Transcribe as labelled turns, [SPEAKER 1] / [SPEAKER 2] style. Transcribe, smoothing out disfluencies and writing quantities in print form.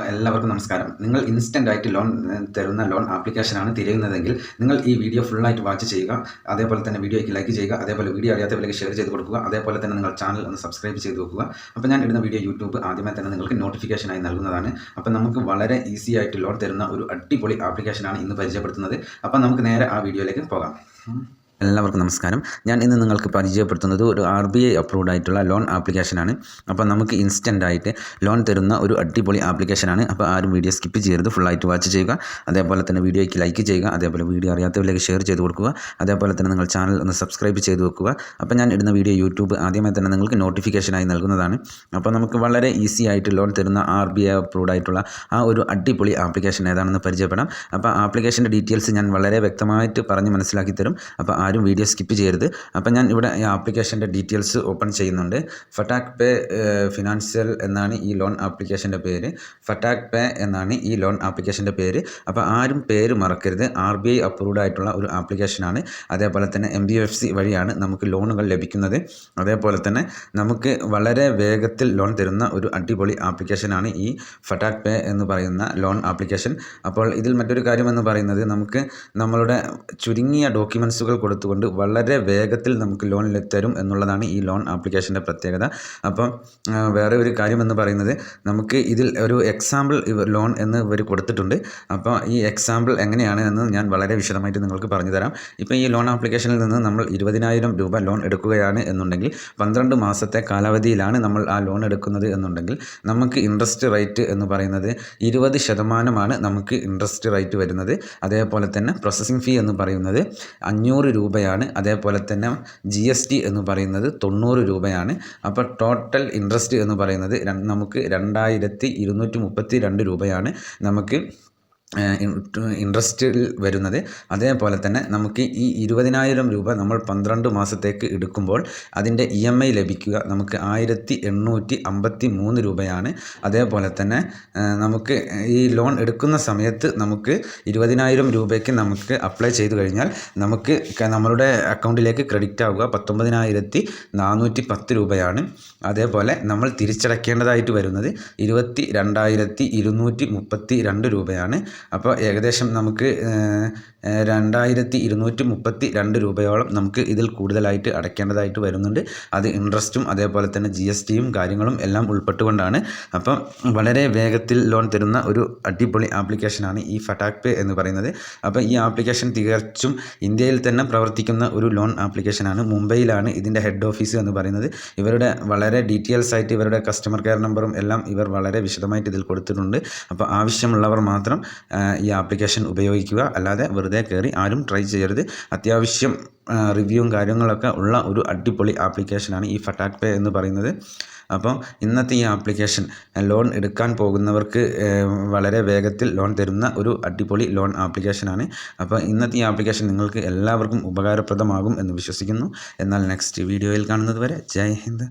[SPEAKER 1] എല്ലാവർക്കും നമസ്കാരം. നിങ്ങൾ ഇൻസ്റ്റൻ്റ് ആയിട്ട് ലോൺ തരുന്ന ലോൺ ആപ്ലിക്കേഷനാണ് തിരയുന്നതെങ്കിൽ നിങ്ങൾ ഈ വീഡിയോ ഫുള്ളായിട്ട് വാച്ച് ചെയ്യുക. അതേപോലെ തന്നെ വീഡിയോയ്ക്ക് ലൈക്ക് ചെയ്യുക. അതേപോലെ വീഡിയോ അറിയാത്തവരിലേക്ക് ഷെയർ ചെയ്ത് കൊടുക്കുക. അതേപോലെ തന്നെ നിങ്ങൾ ചാനൽ ഒന്ന് സബ്സ്ക്രൈബ് ചെയ്ത് വെക്കുക. അപ്പോൾ ഞാൻ ഇടുന്ന വീഡിയോ യൂട്യൂബ് ആദ്യമേ തന്നെ നിങ്ങൾക്ക് നോട്ടിഫിക്കേഷനായി നൽകുന്നതാണ്. അപ്പോൾ നമുക്ക് വളരെ ഈസി ആയിട്ട് ലോൺ തരുന്ന ഒരു അടിപൊളി ആപ്ലിക്കേഷനാണ് ഇന്ന് പരിചയപ്പെടുത്തുന്നത്. അപ്പോൾ നമുക്ക് നേരെ ആ വീഡിയോയിലേക്ക് പോകാം. എല്ലാവർക്കും നമസ്കാരം. ഞാൻ ഇന്ന് നിങ്ങൾക്ക് പരിചയപ്പെടുത്തുന്നത് ഒരു RBI അപ്രൂവ്ഡ് ആയിട്ടുള്ള ലോൺ ആപ്ലിക്കേഷനാണ്. അപ്പോൾ നമുക്ക് ഇൻസ്റ്റൻ്റ് ആയിട്ട് ലോൺ തരുന്ന ഒരു അടിപൊളി ആപ്ലിക്കേഷനാണ്. അപ്പോൾ ആരും വീഡിയോ സ്കിപ്പ് ചെയ്യരുത്, ഫുള്ളായിട്ട് വാച്ച് ചെയ്യുക. അതേപോലെ തന്നെ വീഡിയോയ്ക്ക് ലൈക്ക് ചെയ്യുക. അതേപോലെ വീഡിയോ അറിയാത്തവരിലേക്ക് ഷെയർ ചെയ്ത് കൊടുക്കുക. അതേപോലെ തന്നെ നിങ്ങൾ ചാനൽ ഒന്ന് സബ്സ്ക്രൈബ് ചെയ്ത് വെക്കുക. അപ്പോൾ ഞാൻ ഇടുന്ന വീഡിയോ യൂട്യൂബ് ആദ്യമേ തന്നെ നിങ്ങൾക്ക് നോട്ടിഫിക്കേഷനായി നൽകുന്നതാണ്. അപ്പോൾ നമുക്ക് വളരെ ഈസി ആയിട്ട് ലോൺ തരുന്ന RBI അപ്രൂവ്ഡ് ആയിട്ടുള്ള ആ ഒരു അടിപൊളി ആപ്ലിക്കേഷൻ ഏതാണെന്ന് പരിചയപ്പെടാം. അപ്പോൾ ആപ്ലിക്കേഷൻ്റെ ഡീറ്റെയിൽസ് ഞാൻ വളരെ വ്യക്തമായിട്ട് പറഞ്ഞ് മനസ്സിലാക്കി തരും. അപ്പോൾ ആരും വീഡിയോ സ്കിപ്പ് ചെയ്യരുത്. അപ്പോൾ ഞാൻ ഇവിടെ ഈ ആപ്ലിക്കേഷൻ്റെ ഡീറ്റെയിൽസ് ഓപ്പൺ ചെയ്യുന്നുണ്ട്. ഫറ്റാക് പേ ഫിനാൻഷ്യൽ എന്നാണ് ഈ ലോൺ ആപ്ലിക്കേഷൻ്റെ പേര്. ഫറ്റാക് പേ എന്നാണ് ഈ ലോൺ ആപ്ലിക്കേഷൻ്റെ പേര്. അപ്പോൾ ആരും പേര് മറക്കരുത്. RBI അപ്രൂവ്ഡ് ആയിട്ടുള്ള ഒരു ആപ്ലിക്കേഷനാണ്. അതേപോലെ തന്നെ MBFC വഴിയാണ് നമുക്ക് ലോണുകൾ ലഭിക്കുന്നത്. അതേപോലെ തന്നെ നമുക്ക് വളരെ വേഗത്തിൽ ലോൺ തരുന്ന ഒരു അടിപൊളി ആപ്ലിക്കേഷനാണ് ഈ ഫറ്റാക് പേ എന്ന് പറയുന്ന ലോൺ ആപ്ലിക്കേഷൻ. അപ്പോൾ ഇതിൽ മറ്റൊരു കാര്യമെന്ന് പറയുന്നത് നമുക്ക് നമ്മളുടെ ചുരുങ്ങിയ ഡോക്യുമെൻസുകൾ കൊടുത്തുകൊണ്ട് വളരെ വേഗത്തിൽ നമുക്ക് ലോൺ തരും എന്നുള്ളതാണ് ഈ ലോൺ ആപ്ലിക്കേഷൻ്റെ പ്രത്യേകത. അപ്പം വേറെ ഒരു കാര്യമെന്ന് പറയുന്നത് നമുക്ക് ഇതിൽ ഒരു എക്സാമ്പിൾ ലോൺ എന്ന് ഇവർ കൊടുത്തിട്ടുണ്ട്. അപ്പോൾ ഈ എക്സാമ്പിൾ എങ്ങനെയാണ് എന്ന് ഞാൻ വളരെ വിശദമായിട്ട് നിങ്ങൾക്ക് പറഞ്ഞു തരാം. ഇപ്പോൾ ഈ ലോൺ ആപ്ലിക്കേഷനിൽ നിന്ന് നമ്മൾ 20,000 രൂപ ലോൺ എടുക്കുകയാണ് എന്നുണ്ടെങ്കിൽ 12 മാസത്തെ കാലാവധിയിലാണ് നമ്മൾ ആ ലോൺ എടുക്കുന്നത് എന്നുണ്ടെങ്കിൽ നമുക്ക് ഇൻട്രസ്റ്റ് റേറ്റ് എന്ന് പറയുന്നത് 20% നമുക്ക് ഇൻട്രസ്റ്റ് റേറ്റ് വരുന്നത്. അതേപോലെ തന്നെ പ്രോസസ്സിംഗ് ഫീ എന്ന് പറയുന്നത് 500 രൂപയാണ്. അതേപോലെ തന്നെ GST എന്ന് പറയുന്നത് 90 രൂപയാണ്. അപ്പോൾ ടോട്ടൽ ഇൻട്രസ്റ്റ് എന്ന് പറയുന്നത് നമുക്ക് 2,232 രൂപയാണ് നമുക്ക് ഇൻട്രസ്റ്റിൽ വരുന്നത്. അതേപോലെ തന്നെ നമുക്ക് ഈ 20,000 രൂപ നമ്മൾ 12 മാസത്തേക്ക് എടുക്കുമ്പോൾ അതിൻ്റെ EMI ലഭിക്കുക നമുക്ക് 1,853 രൂപയാണ്. അതേപോലെ തന്നെ നമുക്ക് ഈ ലോൺ എടുക്കുന്ന സമയത്ത് നമുക്ക് 20,000 രൂപയ്ക്ക് നമുക്ക് അപ്ലൈ ചെയ്തു കഴിഞ്ഞാൽ നമുക്ക് നമ്മളുടെ അക്കൗണ്ടിലേക്ക് ക്രെഡിറ്റ് ആവുക 19,410 രൂപയാണ്. അതേപോലെ നമ്മൾ തിരിച്ചടയ്ക്കേണ്ടതായിട്ട് വരുന്നത് 22,232 രൂപയാണ്. അപ്പോൾ ഏകദേശം നമുക്ക് 2,232 രൂപയോളം നമുക്ക് ഇതിൽ കൂടുതലായിട്ട് അടയ്ക്കേണ്ടതായിട്ട് വരുന്നുണ്ട്. അത് ഇൻട്രസ്റ്റും അതേപോലെ തന്നെ GSTയും കാര്യങ്ങളും എല്ലാം ഉൾപ്പെട്ടുകൊണ്ടാണ്. അപ്പം വളരെ വേഗത്തിൽ ലോൺ തരുന്ന ഒരു അടിപൊളി ആപ്ലിക്കേഷനാണ് ഈ ഫറ്റാക് പേ എന്ന് പറയുന്നത്. അപ്പോൾ ഈ ആപ്ലിക്കേഷൻ തികച്ചും ഇന്ത്യയിൽ തന്നെ പ്രവർത്തിക്കുന്ന ഒരു ലോൺ ആപ്ലിക്കേഷനാണ്. മുംബൈയിലാണ് ഇതിൻ്റെ ഹെഡ് ഓഫീസ് എന്ന് പറയുന്നത്. ഇവരുടെ വളരെ ഡീറ്റെയിൽസ് ആയിട്ട് ഇവരുടെ കസ്റ്റമർ കെയർ നമ്പറും എല്ലാം ഇവർ വളരെ വിശദമായിട്ട് ഇതിൽ കൊടുത്തിട്ടുണ്ട്. അപ്പോൾ ആവശ്യമുള്ളവർ മാത്രം ഈ ആപ്ലിക്കേഷൻ ഉപയോഗിക്കുക, അല്ലാതെ വെറുതെ കയറി ആരും ട്രൈ ചെയ്യരുത്. അത്യാവശ്യം റിവ്യൂവും കാര്യങ്ങളൊക്കെ ഉള്ള ഒരു അടിപൊളി ആപ്ലിക്കേഷനാണ് ഈ ഫറ്റാക് പേ എന്ന് പറയുന്നത്. അപ്പോൾ ഇന്നത്തെ ഈ ആപ്ലിക്കേഷൻ ലോൺ എടുക്കാൻ പോകുന്നവർക്ക് വളരെ വേഗത്തിൽ ലോൺ തരുന്ന ഒരു അടിപൊളി ലോൺ ആപ്ലിക്കേഷനാണ്. അപ്പോൾ ഇന്നത്തെ ഈ ആപ്ലിക്കേഷൻ നിങ്ങൾക്ക് എല്ലാവർക്കും ഉപകാരപ്രദമാകും എന്ന് വിശ്വസിക്കുന്നു. എന്നാൽ നെക്സ്റ്റ് വീഡിയോയിൽ കാണുന്നത് വരെ ജയ് ഹിന്ദ്.